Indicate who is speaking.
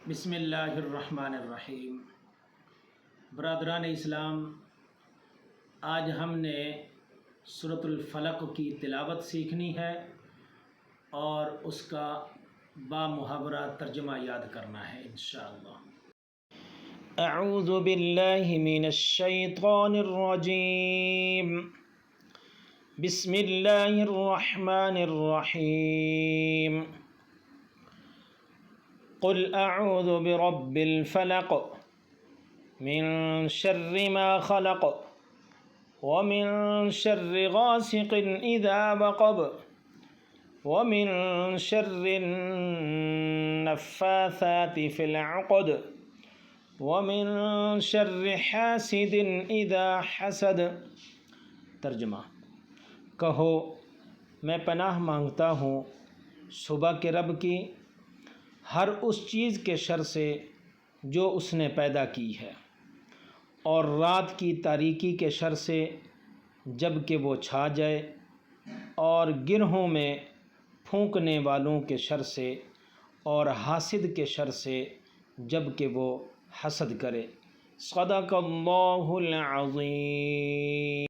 Speaker 1: بسم اللہ الرحمن الرحیم۔ برادران اسلام، آج ہم نے سورۃ الفلق کی تلاوت سیکھنی ہے اور اس کا بامحاورہ ترجمہ یاد کرنا ہے انشاءاللہ۔ اعوذ باللہ من الشیطان الرجیم، بسم اللہ الرحمن الرحیم۔ قل اعوذ برب الفلق من شر ما خلق ومن شر غاسق اذا وقب ومن شر النفاثات في العقد ومن شر حاسد اذا حسد۔ ترجمہ: کہو میں پناہ مانگتا ہوں صبح کے رب کی ہر اس چیز کے شر سے جو اس نے پیدا کی ہے، اور رات کی تاریکی کے شر سے جب کہ وہ چھا جائے، اور گرہوں میں پھونکنے والوں کے شر سے، اور حاسد کے شر سے جب کہ وہ حسد کرے۔ صدق اللہ العظیم۔